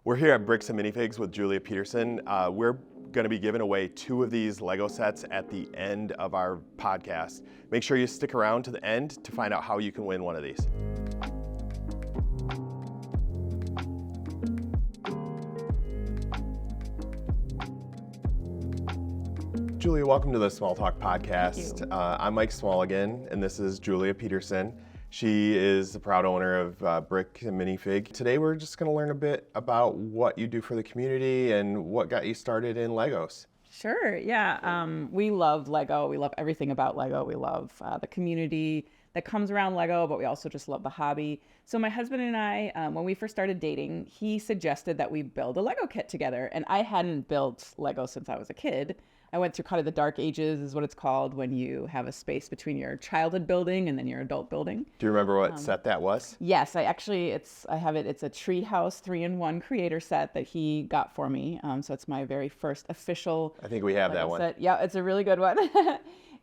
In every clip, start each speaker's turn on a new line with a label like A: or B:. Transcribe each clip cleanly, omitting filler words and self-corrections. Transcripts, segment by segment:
A: We're here at Bricks and Minifigs with Julia Peterson. We're going to be giving away 2 of these Lego sets at the end of our podcast. Make sure you stick around to the end to find out how you can win one of these. Julia, welcome to the Small Talk podcast. I'm Mike Small again, and this is Julia Peterson. She is the proud owner of Brick and Minifig. Today we're just going to learn a bit about what you do for the community and what got you started in Legos.
B: Sure, yeah. We love Lego. We love everything about Lego. We love the community that comes around Lego, but we also just love the hobby. So my husband and I, when we first started dating, he suggested that we build a Lego kit together. And I hadn't built Lego since I was a kid. I went through kind of the dark ages is what it's called when you have a space between your childhood building and then your adult building.
A: Do you remember what set that was?
B: Yes, I have it. It's a Treehouse 3-in-1 creator set that he got for me. So it's my very first official.
A: I think we have
B: Lego
A: that one.
B: set. Yeah, it's a really good one.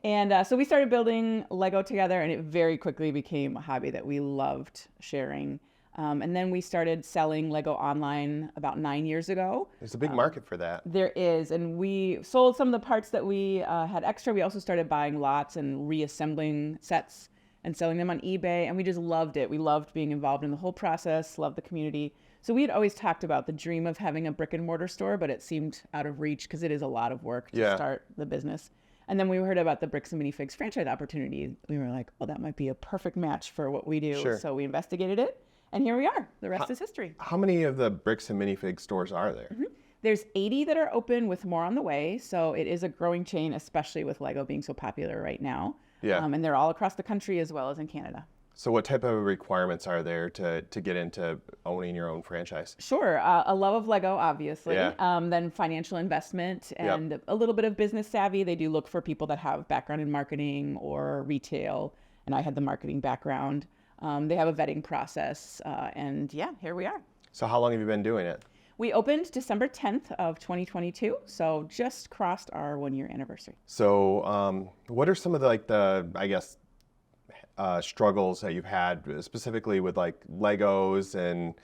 B: And so we started building Lego together, and it very quickly became a hobby that we loved sharing. And then we started selling Lego online about 9 years ago.
A: There's a big market for that.
B: There is, and we sold some of the parts that we had extra. We also started buying lots and reassembling sets and selling them on eBay, and we just loved it. We loved being involved in the whole process, loved the community. So we had always talked about the dream of having a brick-and-mortar store, but it seemed out of reach because it is a lot of work to start the business. And then we heard about the Bricks and Minifigs franchise opportunity. We were like, oh, that might be a perfect match for what we do.
A: Sure.
B: So we investigated it. And here we are. The rest is history.
A: How many of the Bricks and Minifig stores are there?
B: Mm-hmm. There's 80 that are open with more on the way. So it is a growing chain, especially with Lego being so popular right now.
A: Yeah.
B: And they're all across the country as well as in Canada.
A: So what type of requirements are there to get into owning your own franchise?
B: Sure. A love of Lego, obviously.
A: Yeah.
B: Then financial investment and a little bit of business savvy. They do look for people that have background in marketing or retail. And I had the marketing background. They have a vetting process, and yeah, here we are.
A: So how long have you been doing it?
B: We opened December 10th of 2022, so just crossed our 1-year anniversary.
A: So what are some of the struggles that you've had specifically with like Legos and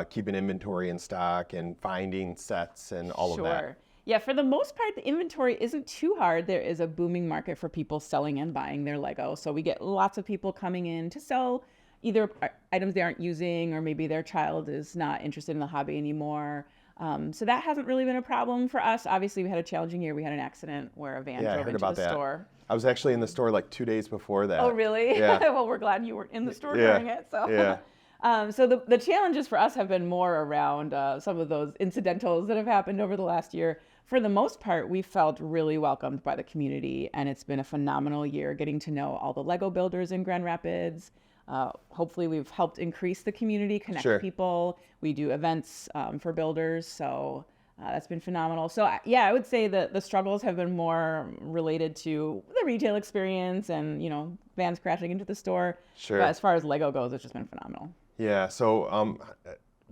A: keeping inventory in stock and finding sets and all of that?
B: Sure. Yeah, for the most part, the inventory isn't too hard. There is a booming market for people selling and buying their Lego. So we get lots of people coming in to sell either items they aren't using or maybe their child is not interested in the hobby anymore. So that hasn't really been a problem for us. Obviously, we had a challenging year. We had an accident where a van drove into the store.
A: I was actually in the store like 2 days before that.
B: Oh, really?
A: Yeah.
B: Well, we're glad you were in the store during it. So.
A: Yeah.
B: So the challenges for us have been more around some of those incidentals that have happened over the last year. For the most part, we felt really welcomed by the community, and it's been a phenomenal year getting to know all the Lego builders in Grand Rapids. Hopefully we've helped increase the community, connect people. We do events for builders, so that's been phenomenal. So yeah, I would say that the struggles have been more related to the retail experience and, vans crashing into the store.
A: Sure.
B: But as far as Lego goes, it's just been phenomenal.
A: Yeah, so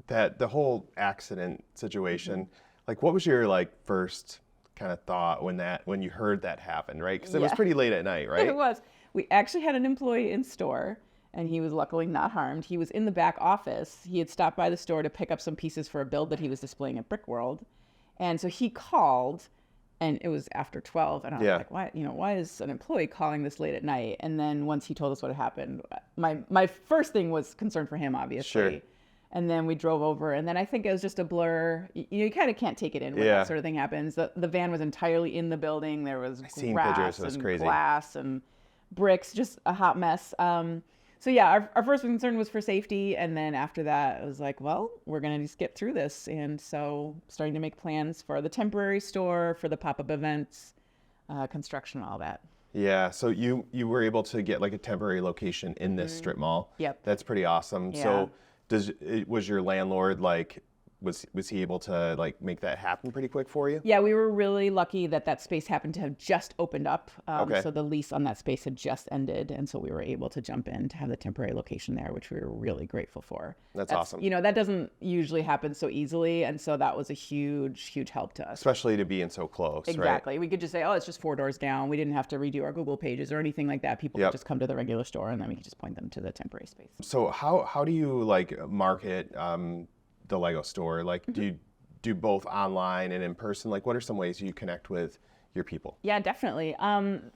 A: the whole accident situation, like what was your first kind of thought when you heard that happen, right? Because it was pretty late at night, right?
B: It was. We actually had an employee in store, and he was luckily not harmed. He was in the back office. He had stopped by the store to pick up some pieces for a build that he was displaying at Brick World. And so he called, and it was after 12. And I was like, why is an employee calling this late at night? And then once he told us what had happened, my first thing was concern for him, obviously.
A: Sure.
B: And then we drove over, and then I think it was just a blur. You kind of can't take it in when that sort of thing happens. The van was entirely in the building. There was grass and glass and bricks, just a hot mess. So yeah, our first concern was for safety, and then after that, it was like, well, we're gonna just get through this. And so starting to make plans for the temporary store, for the pop-up events, construction, all that.
A: Yeah, so you were able to get like a temporary location in this strip mall.
B: Yep.
A: That's pretty awesome.
B: Yeah.
A: So was your landlord was he able to make that happen pretty quick for you?
B: Yeah, we were really lucky that space happened to have just opened up. So the lease on that space had just ended, and so we were able to jump in to have the temporary location there, which we were really grateful for.
A: That's awesome.
B: That doesn't usually happen so easily, and so that was a huge, huge help to us.
A: Especially to being so close,
B: Exactly.
A: right?
B: We could just say, oh, it's just 4 doors down. We didn't have to redo our Google pages or anything like that. People could just come to the regular store, and then we could just point them to the temporary space.
A: So how do you market the Lego store? Like, do you do both online and in person? Like, what are some ways you connect with your people?
B: Yeah, definitely.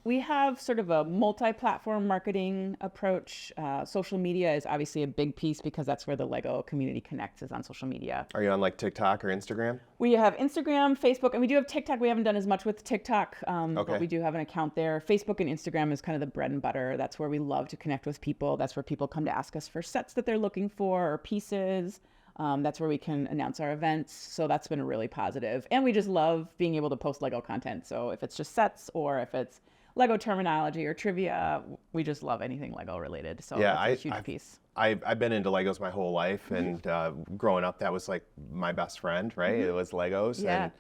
B: We have sort of a multi-platform marketing approach. Social media is obviously a big piece because that's where the Lego community connects, is on social media.
A: Are you on like TikTok or Instagram?
B: We have Instagram, Facebook, and we do have TikTok. We haven't done as much with TikTok, but we do have an account there. Facebook and Instagram is kind of the bread and butter. That's where we love to connect with people. That's where people come to ask us for sets that they're looking for or pieces. That's where we can announce our events. So that's been really positive. And we just love being able to post Lego content. So if it's just sets or if it's Lego terminology or trivia, we just love anything Lego related. So
A: Yeah,
B: that's a huge piece.
A: I've been into Legos my whole life, and growing up, that was like my best friend, right? It was Legos.
B: Yeah.
A: And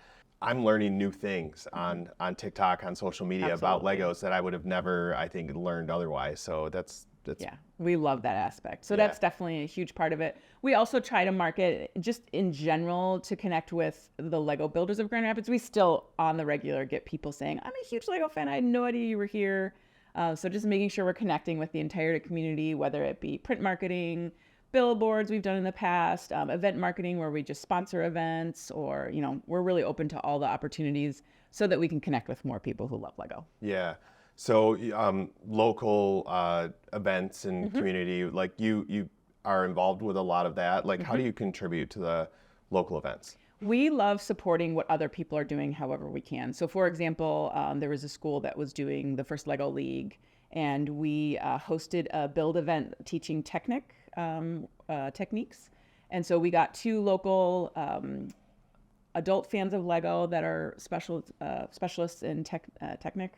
A: I'm learning new things on TikTok, on social media about Legos that I would have never, I think, learned otherwise. So that's
B: yeah, we love that aspect. So that's definitely a huge part of it. We also try to market just in general to connect with the Lego builders of Grand Rapids. We still on the regular get people saying, I'm a huge Lego fan. I had no idea you were here. So just making sure we're connecting with the entire community, whether it be print marketing, billboards we've done in the past, event marketing where we just sponsor events, or, you know, we're really open to all the opportunities so that we can connect with more people who love Lego.
A: Yeah. So local events and community, like you are involved with a lot of that. Like, how do you contribute to the local events?
B: We love supporting what other people are doing however we can. So for example, there was a school that was doing the first Lego League, and we hosted a build event teaching techniques. And so we got 2 local adult fans of Lego that are specialists in technique.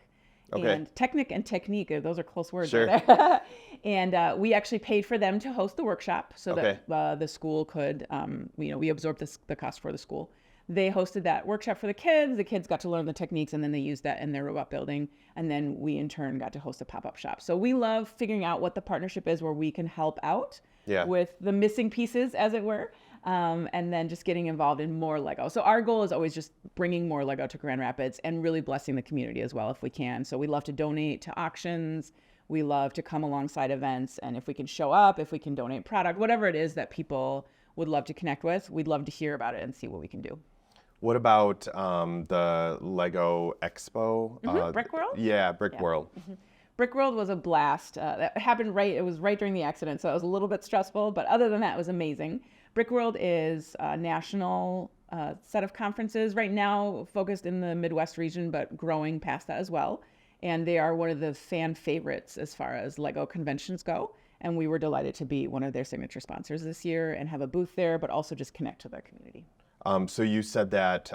A: Okay.
B: And technique and technique, those are close words.
A: Sure.
B: Right there. And we actually paid for them to host the workshop so that the school could, we absorbed the cost for the school. They hosted that workshop for the kids. The kids got to learn the techniques, and then they used that in their robot building. And then we, in turn, got to host a pop-up shop. So we love figuring out what the partnership is where we can help out with the missing pieces, as it were. And then just getting involved in more Lego. So our goal is always just bringing more Lego to Grand Rapids and really blessing the community as well if we can. So we love to donate to auctions. We love to come alongside events. And if we can show up, if we can donate product, whatever it is that people would love to connect with, we'd love to hear about it and see what we can do.
A: What about the Lego Expo?
B: Brick World?
A: Yeah, Brick World.
B: Brick World was a blast. That happened it was right during the accident, so it was a little bit stressful. But other than that, it was amazing. Brick World is a national set of conferences right now focused in the Midwest region, but growing past that as well. And they are one of the fan favorites as far as Lego conventions go. And we were delighted to be one of their signature sponsors this year and have a booth there, but also just connect to the community.
A: So you said that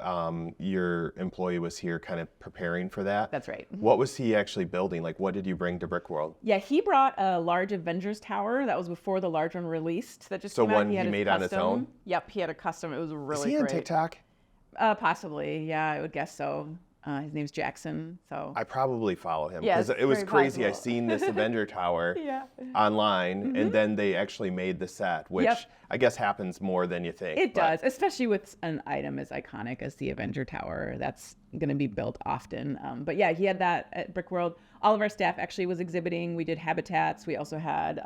A: your employee was here kind of preparing for that.
B: That's right.
A: What was he actually building? Like, what did you bring to Brick World?
B: Yeah, he brought a large Avengers tower. That was before the large one released. That just came out.
A: One he made on his own?
B: Yep, he had a custom. It was really great.
A: Is he on TikTok?
B: Possibly, yeah, I would guess so. His name's Jackson, so.
A: I probably follow him
B: Yes,
A: because it was
B: very
A: crazy.
B: possible.
A: I seen this Avenger Tower online, and then they actually made the set, which I guess happens more than you think.
B: It does, especially with an item as iconic as the Avenger Tower. That's going to be built often. But yeah, he had that at Brick World. All of our staff actually was exhibiting. We did habitats. We also had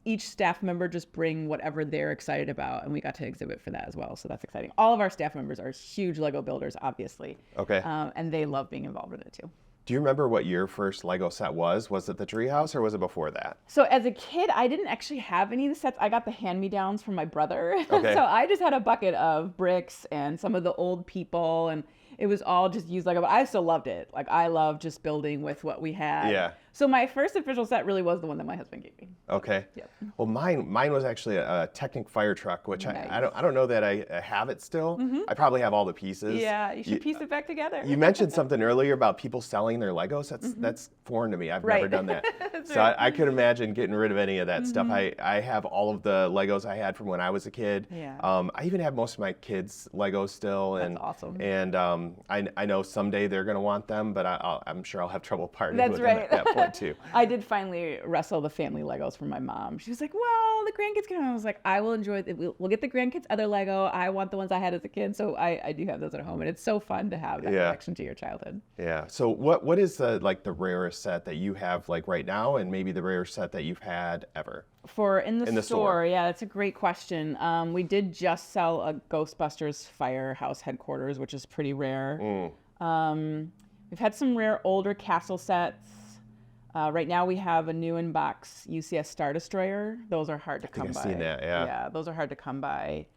B: each staff member just bring whatever they're excited about, and we got to exhibit for that as well. So that's exciting. All of our staff members are huge Lego builders, obviously.
A: Okay.
B: And they love being involved in it too.
A: Do you remember what your first Lego set was? Was it the treehouse or was it before that?
B: So as a kid, I didn't actually have any of the sets. I got the hand-me-downs from my brother.
A: Okay.
B: So I just had a bucket of bricks and some of the old people, and it was all just used Lego. But I still loved it. Like, I love just building with what we had.
A: Yeah.
B: So my first official set really was the one that my husband gave me.
A: Okay.
B: Yep.
A: Well, mine was actually a Technic fire truck, which
B: Nice.
A: I don't know that I have it still. I probably have all the pieces.
B: Yeah, you should piece it back together.
A: You mentioned something earlier about people selling their Legos. That's foreign to me. I've never done that. So
B: right.
A: I could imagine getting rid of any of that stuff. I have all of the Legos I had from when I was a kid.
B: Yeah.
A: I even have most of my kids' Legos still. And,
B: That's awesome.
A: And I know someday they're going to want them, but I'm sure I'll have trouble parting
B: That's
A: with
B: right.
A: them at that point. point too.
B: I did finally wrestle the family Legos from my mom. She was like, well, the grandkids can. I was like, I will enjoy it. We'll get the grandkids other Lego. I want the ones I had as a kid. So I do have those at home. And it's so fun to have that connection to your childhood.
A: Yeah. So what is the rarest set that you have like right now, and maybe the rarest set that you've had ever?
B: In the store, yeah, that's a great question. We did just sell a Ghostbusters Firehouse headquarters, which is pretty rare. We've had some rare older castle sets. Right now we have a new in-box UCS Star Destroyer. Those are hard to come by.
A: I've seen that, yeah.
B: Yeah, those are hard to come by.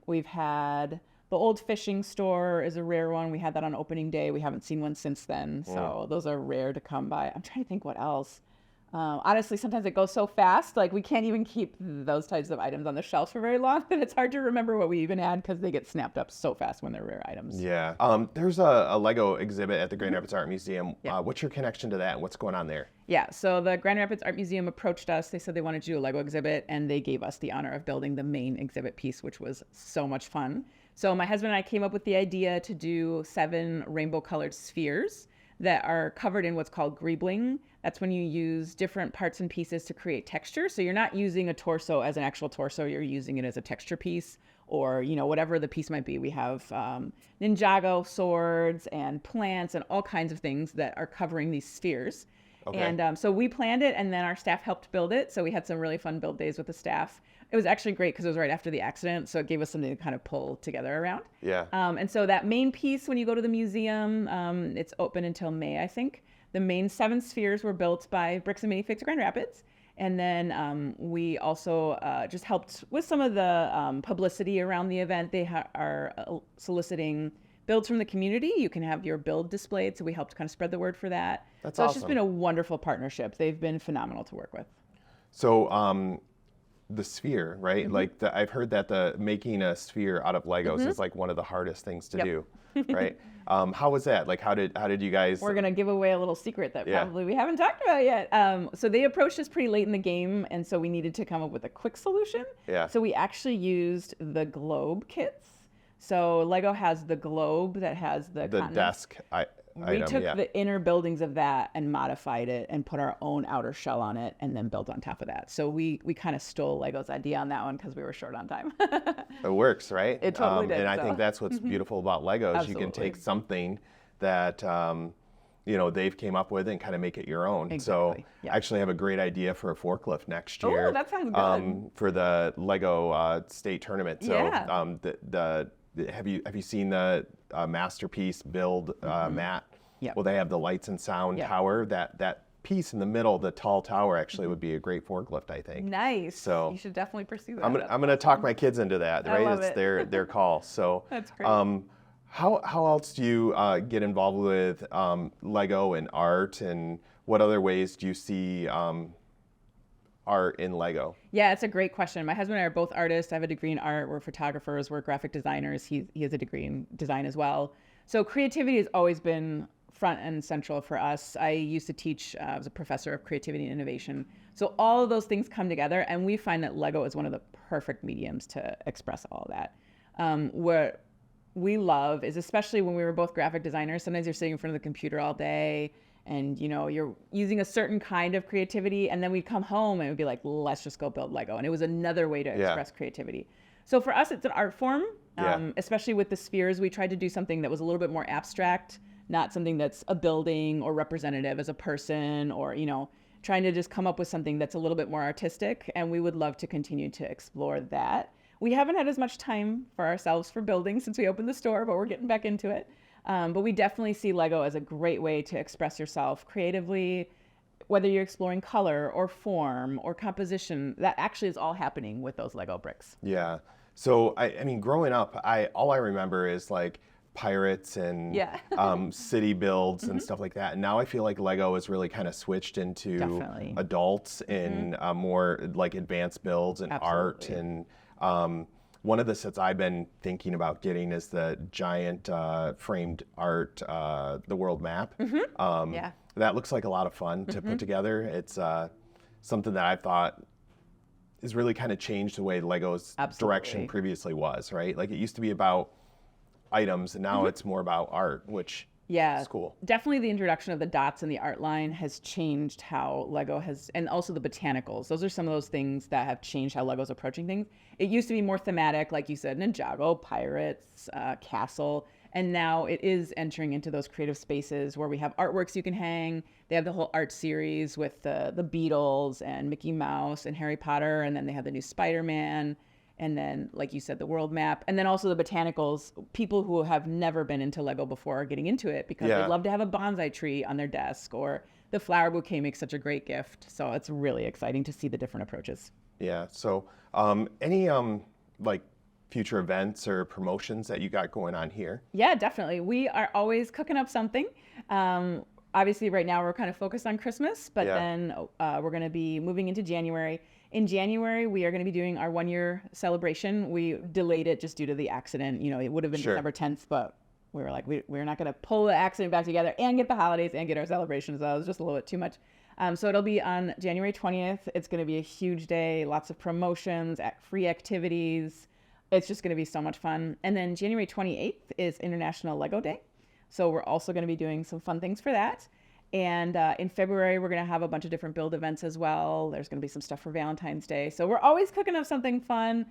B: We've had the old fishing store is a rare one. We had that on opening day. We haven't seen one since then. So those are rare to come by. I'm trying to think what else. Honestly, sometimes it goes so fast, like we can't even keep those types of items on the shelves for very long that it's hard to remember what we even had because they get snapped up so fast when they're rare items.
A: Yeah. There's a Lego exhibit at the Grand Rapids Art Museum. What's your connection to that and what's going on there?
B: Yeah, so the Grand Rapids Art Museum approached us. They said they wanted to do a Lego exhibit, and they gave us the honor of building the main exhibit piece, which was so much fun. So my husband and I came up with the idea to do 7 rainbow-colored spheres that are covered in what's called greebling. That's when you use different parts and pieces to create texture. So you're not using a torso as an actual torso, you're using it as a texture piece or, whatever the piece might be. We have Ninjago swords and plants and all kinds of things that are covering these spheres. Okay. And so we planned it, and then our staff helped build it. So we had some really fun build days with the staff. It was actually great because it was right after the accident, so it gave us something to kind of pull together around.
A: Yeah.
B: And so that main piece, when you go to the museum, it's open until May, I think. The main 7 spheres were built by Bricks and Minifigs of Grand Rapids. And then we also just helped with some of the publicity around the event. They are soliciting builds from the community. You can have your build displayed, so we helped kind of spread the word for that.
A: That's
B: so
A: awesome.
B: It's just been a wonderful partnership. They've been phenomenal to work with.
A: So the sphere, right? Like I've heard that making a sphere out of Legos is like one of the hardest things to do, right? How was that? Like how did you guys?
B: We're gonna give away a little secret that probably we haven't talked about yet. So they approached us pretty late in the game, and so we needed to come up with a quick solution.
A: Yeah.
B: So we actually used the globe kits. So Lego has the globe that has the
A: desk
B: We took the inner buildings of that and modified it and put our own outer shell on it and then built on top of that. So we kind of stole Lego's idea on that one because we were short on time.
A: It works, right?
B: It totally did.
A: And I think that's what's beautiful about Legos.
B: Absolutely.
A: You can take something that they've came up with and kind of make it your own.
B: Exactly.
A: So I actually have a great idea for a forklift next year.
B: Oh, that sounds good.
A: For the Lego state tournament. So have you seen the masterpiece build mat?
B: Yep.
A: Well, they have the lights and sound tower. That piece in the middle, the tall tower, actually would be a great forklift, I think.
B: Nice.
A: So
B: you should definitely pursue that.
A: I'm gonna talk my kids into that, right?
B: I love
A: it's their call. So
B: that's great.
A: How else do you get involved with Lego and art, and what other ways do you see art in Lego?
B: Yeah, it's a great question. My husband and I are both artists. I have a degree in art. We're photographers. We're graphic designers. He has a degree in design as well. So creativity has always been front and central for us. I used to teach as a professor of creativity and innovation. So all of those things come together, and we find that Lego is one of the perfect mediums to express all of that. What we love is, especially when we were both graphic designers, sometimes you're sitting in front of the computer all day and you're using a certain kind of creativity, and then we'd come home and it would be like, let's just go build Lego. And it was another way to express creativity. So for us, it's an art form, especially with the spheres. We tried to do something that was a little bit more abstract, not something that's a building or representative as a person, or, trying to just come up with something that's a little bit more artistic. And we would love to continue to explore that. We haven't had as much time for ourselves for building since we opened the store, but we're getting back into it. But we definitely see Lego as a great way to express yourself creatively, whether you're exploring color or form or composition. That actually is all happening with those Lego bricks.
A: Yeah. So, I mean, growing up, all I remember is like pirates and city builds and stuff like that. And now I feel like Lego has really kind of switched into adults and more like advanced builds and art. And one of the sets I've been thinking about getting is the giant framed art, the world map. That looks like a lot of fun to put together. It's something that I thought has really kind of changed the way Lego's direction previously was, right? Like it used to be about items, and now it's more about art, which
B: Yeah,
A: It's cool.
B: definitely the introduction of the dots and the art line has changed how Lego has, and also the botanicals. Those are some of those things that have changed how Lego's approaching things. It used to be more thematic, like you said, Ninjago, pirates, castle, and now it is entering into those creative spaces where we have artworks you can hang. They have the whole art series with the Beatles and Mickey Mouse and Harry Potter, and then they have the new Spider-Man. And then, like you said, the world map. And then also the botanicals. People who have never been into Lego before are getting into it because they love to have a bonsai tree on their desk, or the flower bouquet makes such a great gift. So it's really exciting to see the different approaches.
A: Yeah. So any like future events or promotions that you got going on here?
B: Yeah, definitely. We are always cooking up something. Obviously, right now we're kind of focused on Christmas, but then we're going to be moving into January. In January, we are going to be doing our 1-year celebration. We delayed it just due to the accident. You know, it would have been December 10th, but we were like, we're not going to pull the accident back together and get the holidays and get our celebrations. That was just a little bit too much. So it'll be on January 20th. It's going to be a huge day, lots of promotions, free activities. It's just going to be so much fun. And then January 28th is International Lego Day. So we're also going to be doing some fun things for that. And in February, we're going to have a bunch of different build events as well. There's going to be some stuff for Valentine's Day. So we're always cooking up something fun.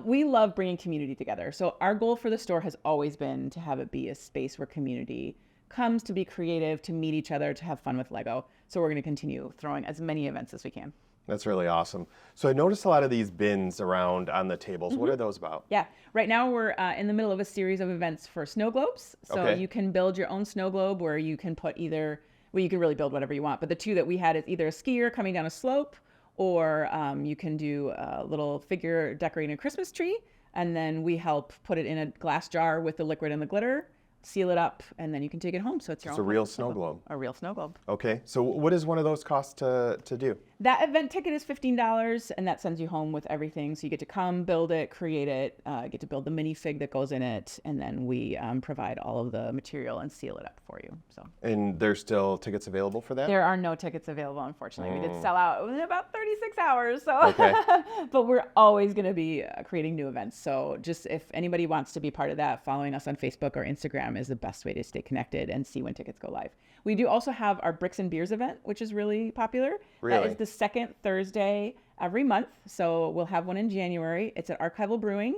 B: We love bringing community together. So our goal for the store has always been to have it be a space where community comes to be creative, to meet each other, to have fun with Lego. So we're going to continue throwing as many events as we can.
A: That's really awesome. So I noticed a lot of these bins around on the tables. What are those about?
B: Yeah, right now we're in the middle of a series of events for snow globes. So you can build your own snow globe where you can put either... Well, you can really build whatever you want, but the two that we had is either a skier coming down a slope, or you can do a little figure decorating a Christmas tree, and then we help put it in a glass jar with the liquid and the glitter, seal it up, and then you can take it home. So it's your own
A: a real snow globe.
B: A real snow globe.
A: Okay, so what does one of those cost to do?
B: That event ticket is $15, and that sends you home with everything. So you get to come, build it, create it, get to build the minifig that goes in it, and then we provide all of the material and seal it up for you. So.
A: And there's still tickets available for that?
B: There are no tickets available, unfortunately. We did sell out in about 36 hours. So,
A: okay.
B: But we're always going to be creating new events. So just if anybody wants to be part of that, following us on Facebook or Instagram is the best way to stay connected and see when tickets go live. We do also have our Bricks and Beers event, which is really popular.
A: Really?
B: That is the second Thursday every month. So we'll have one in January. It's at Archival Brewing.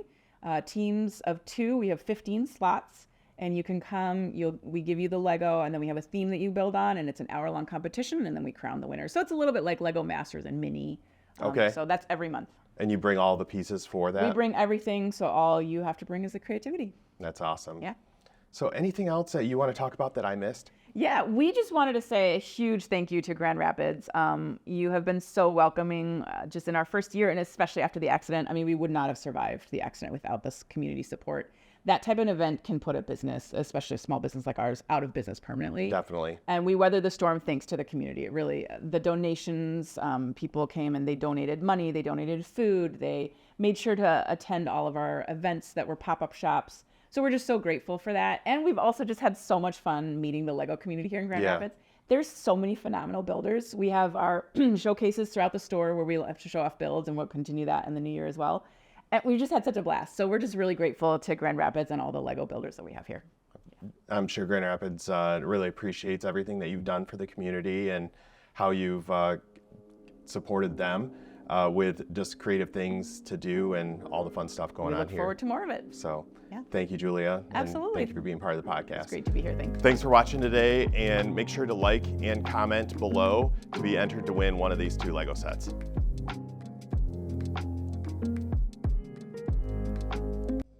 B: Teams of 2. We have 15 slots. And you can come, we give you the Lego, and then we have a theme that you build on, and it's an hour-long competition, and then we crown the winner. So it's a little bit like Lego Masters and Mini.
A: Okay.
B: So that's every month.
A: And you bring all the pieces for that?
B: We bring everything, so all you have to bring is the creativity.
A: That's awesome.
B: Yeah.
A: So anything else that you want to talk about that I missed?
B: Yeah, we just wanted to say a huge thank you to Grand Rapids. You have been so welcoming just in our first year, and especially after the accident. I mean, we would not have survived the accident without this community support. That type of event can put a business, especially a small business like ours, out of business permanently.
A: Definitely.
B: And we weathered the storm thanks to the community. It really, the donations, people came and they donated money, they donated food, they made sure to attend all of our events that were pop-up shops. So we're just so grateful for that. And we've also just had so much fun meeting the Lego community here in Grand Rapids. There's so many phenomenal builders. We have our showcases throughout the store where we have to show off builds, and we'll continue that in the new year as well. And we just had such a blast. So we're just really grateful to Grand Rapids and all the Lego builders that we have here.
A: I'm sure Grand Rapids really appreciates everything that you've done for the community and how you've supported them with just creative things to do and all the fun stuff going on here.
B: We look forward to more of it.
A: So thank you, Julia.
B: Absolutely.
A: And thank you for being part of the podcast.
B: It's great to be here. Thanks.
A: Thanks for watching today, and make sure to like and comment below to be entered to win one of these 2 Lego sets.